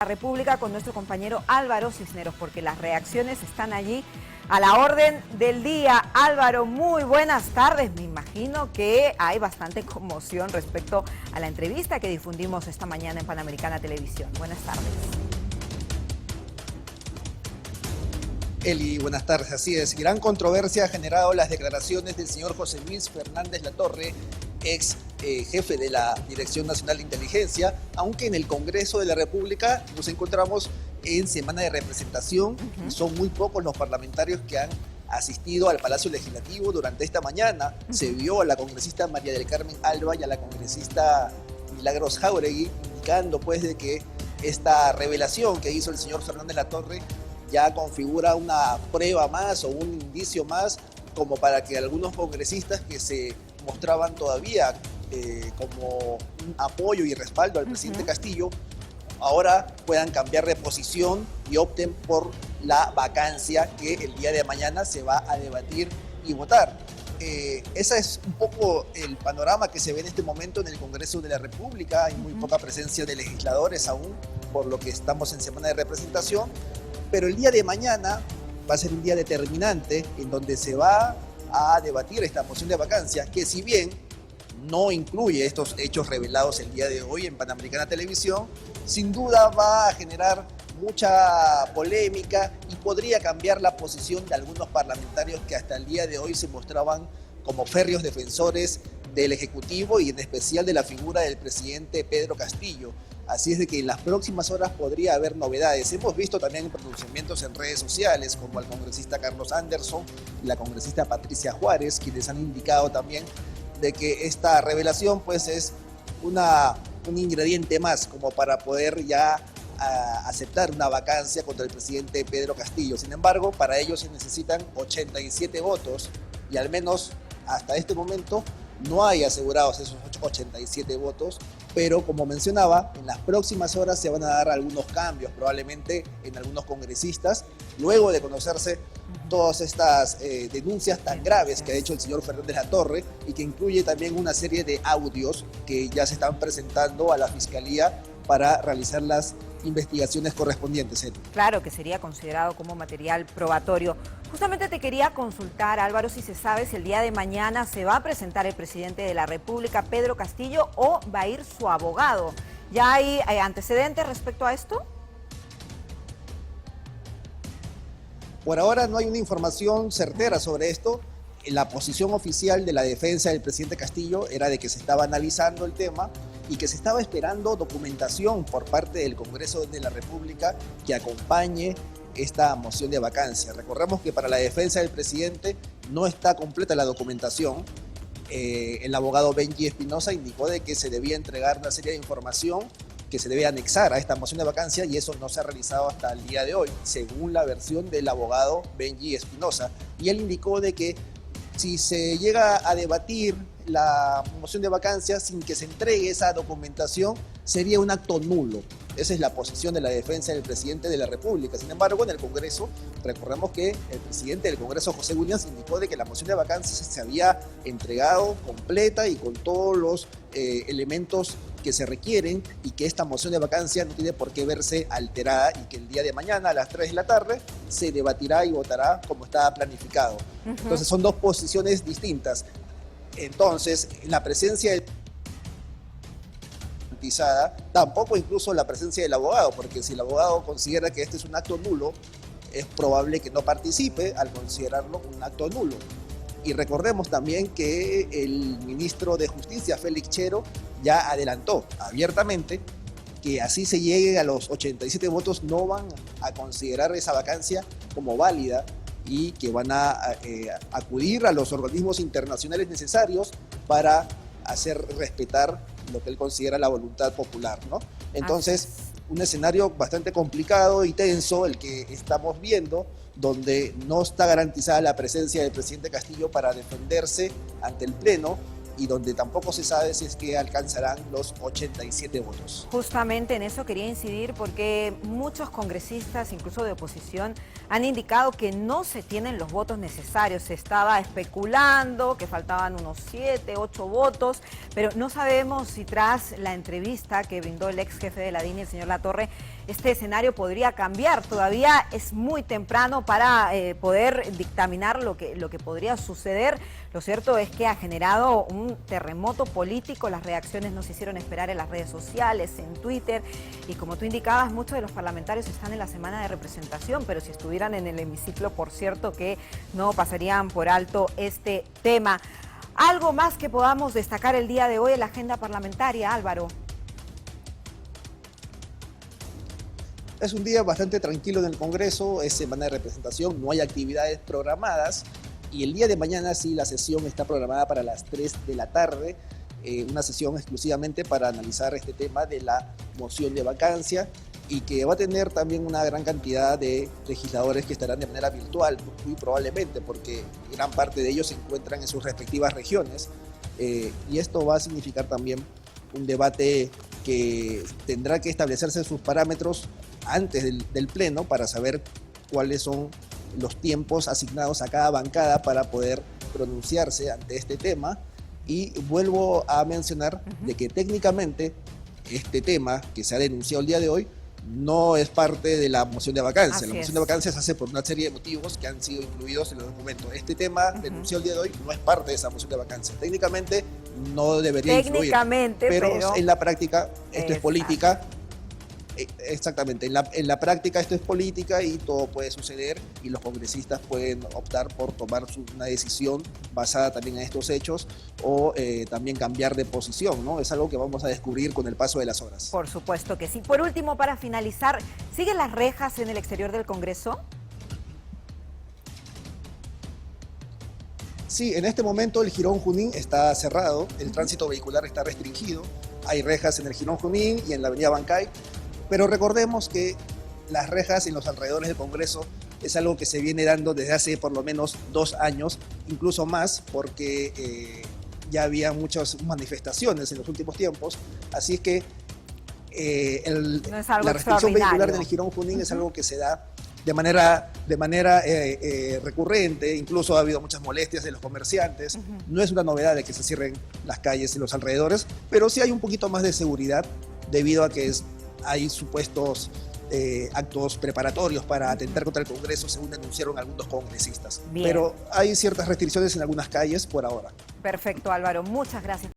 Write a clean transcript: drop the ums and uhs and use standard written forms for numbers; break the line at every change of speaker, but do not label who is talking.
la República con nuestro compañero Álvaro Cisneros, porque las reacciones están allí a la orden del día. Álvaro, muy buenas tardes. Me imagino que hay bastante conmoción respecto a la entrevista que difundimos esta mañana en Panamericana Televisión. Buenas tardes.
Eli, buenas tardes. Así es, gran controversia ha generado las declaraciones del señor José Luis Fernández Latorre, ex jefe de la Dirección Nacional de Inteligencia, aunque en el Congreso de la República nos encontramos en semana de representación y son muy pocos los parlamentarios que han asistido al Palacio Legislativo durante esta mañana. Se vio a la congresista María del Carmen Alba y a la congresista Milagros Jáuregui indicando pues de que esta revelación que hizo el señor Fernández Latorre ya configura una prueba más o un indicio más como para que algunos congresistas que se mostraban todavía como un apoyo y respaldo al presidente Castillo ahora puedan cambiar de posición y opten por la vacancia que el día de mañana se va a debatir y votar. Ese es un poco el panorama que se ve en este momento en el Congreso de la República. Hay muy poca presencia de legisladores aún, por lo que estamos en semana de representación. Pero el día de mañana va a ser un día determinante en donde se va a debatir esta moción de vacancia, que si bien no incluye estos hechos revelados el día de hoy en Panamericana Televisión, sin duda va a generar mucha polémica y podría cambiar la posición de algunos parlamentarios que hasta el día de hoy se mostraban como férreos defensores del Ejecutivo y en especial de la figura del presidente Pedro Castillo. Así es de que en las próximas horas podría haber novedades. Hemos visto también pronunciamientos en redes sociales como el congresista Carlos Anderson y la congresista Patricia Juárez, quienes han indicado también de que esta revelación pues es un ingrediente más como para poder ya aceptar una vacancia contra el presidente Pedro Castillo. Sin embargo, para ello se necesitan 87 votos y al menos hasta este momento no hay asegurados esos 87 votos, pero como mencionaba, en las próximas horas se van a dar algunos cambios, probablemente en algunos congresistas, luego de conocerse todas estas denuncias tan graves que ha hecho el señor Fernández Latorre y que incluye también una serie de audios que ya se están presentando a la Fiscalía para realizar las investigaciones correspondientes.
Claro, que sería considerado como material probatorio. Justamente te quería consultar, Álvaro, si se sabe si el día de mañana se va a presentar el presidente de la República, Pedro Castillo, o va a ir su abogado. ¿Ya hay antecedentes respecto a esto?
Por ahora no hay una información certera sobre esto. La posición oficial de la defensa del presidente Castillo era de que se estaba analizando el tema y que se estaba esperando documentación por parte del Congreso de la República que acompañe esta moción de vacancia. Recordemos que para la defensa del presidente no está completa la documentación. El abogado Benji Espinosa indicó de que se debía entregar una serie de información que se debe anexar a esta moción de vacancia y eso no se ha realizado hasta el día de hoy, según la versión del abogado Benji Espinosa. Y él indicó de que si se llega a debatir la moción de vacancia sin que se entregue esa documentación, sería un acto nulo. Esa es la posición de la defensa del presidente de la República. Sin embargo, en el Congreso, recordemos que el presidente del Congreso, José Williams, indicó de que la moción de vacancia se había entregado completa y con todos los elementos que se requieren y que esta moción de vacancia no tiene por qué verse alterada y que el día de mañana a las 3 de la tarde se debatirá y votará como estaba planificado. Entonces son dos posiciones distintas. Entonces, la presencia del tampoco incluso la presencia del abogado, porque si el abogado considera que este es un acto nulo, es probable que no participe al considerarlo un acto nulo. Y recordemos también que el ministro de Justicia, Félix Chero, ya adelantó abiertamente que así se llegue a los 87 votos, no van a considerar esa vacancia como válida y que van a acudir a los organismos internacionales necesarios para hacer respetar lo que él considera la voluntad popular, ¿no? Entonces, un escenario bastante complicado y tenso el que estamos viendo, donde no está garantizada la presencia del presidente Castillo para defenderse ante el Pleno y donde tampoco se sabe si es que alcanzarán los 87 votos.
Justamente en eso quería incidir porque muchos congresistas, incluso de oposición, han indicado que no se tienen los votos necesarios. Se estaba especulando que faltaban unos 7, 8 votos, pero no sabemos si tras la entrevista que brindó el ex jefe de la DINI, el señor Latorre, este escenario podría cambiar. Todavía es muy temprano para poder dictaminar lo que podría suceder. Lo cierto es que ha generado un terremoto político. Las reacciones nos hicieron esperar en las redes sociales, en Twitter, y como tú indicabas, muchos de los parlamentarios están en la semana de representación, pero si estuvieran en el hemiciclo, por cierto que no pasarían por alto este tema. ¿Algo más que podamos destacar el día de hoy en la agenda parlamentaria, Álvaro?
Es un día bastante tranquilo en el Congreso, es semana de representación, no hay actividades programadas y el día de mañana sí la sesión está programada para las 3 de la tarde, una sesión exclusivamente para analizar este tema de la moción de vacancia y que va a tener también una gran cantidad de legisladores que estarán de manera virtual, muy probablemente, porque gran parte de ellos se encuentran en sus respectivas regiones y esto va a significar también un debate que tendrá que establecerse sus parámetros antes del Pleno para saber cuáles son los tiempos asignados a cada bancada para poder pronunciarse ante este tema. Y vuelvo a mencionar de que técnicamente este tema que se ha denunciado el día de hoy no es parte de la moción de vacancia. La moción de vacancia se hace por una serie de motivos que han sido incluidos en los documentos. Este tema denunciado el día de hoy no es parte de esa moción de vacancia. Técnicamente no debería influir, pero en la práctica esto es política. Exactamente, en la práctica esto es política y todo puede suceder y los congresistas pueden optar por tomar una decisión basada también en estos hechos o también cambiar de posición, ¿no? Es algo que vamos a descubrir con el paso de las horas.
Por supuesto que sí. Por último, para finalizar, ¿siguen las rejas en el exterior del Congreso?
Sí, en este momento el Jirón Junín está cerrado, el tránsito vehicular está restringido, hay rejas en el Jirón Junín y en la avenida Bancay. Pero recordemos que las rejas en los alrededores del Congreso es algo que se viene dando desde hace por lo menos 2 años, incluso más, porque ya había muchas manifestaciones en los últimos tiempos. Así es que la restricción vehicular del Jirón Junín es algo que se da de manera recurrente, incluso ha habido muchas molestias de los comerciantes. No es una novedad de que se cierren las calles en los alrededores, pero sí hay un poquito más de seguridad debido a que hay supuestos actos preparatorios para atentar contra el Congreso, según denunciaron algunos congresistas. Bien. Pero hay ciertas restricciones en algunas calles por ahora.
Perfecto, Álvaro. Muchas gracias.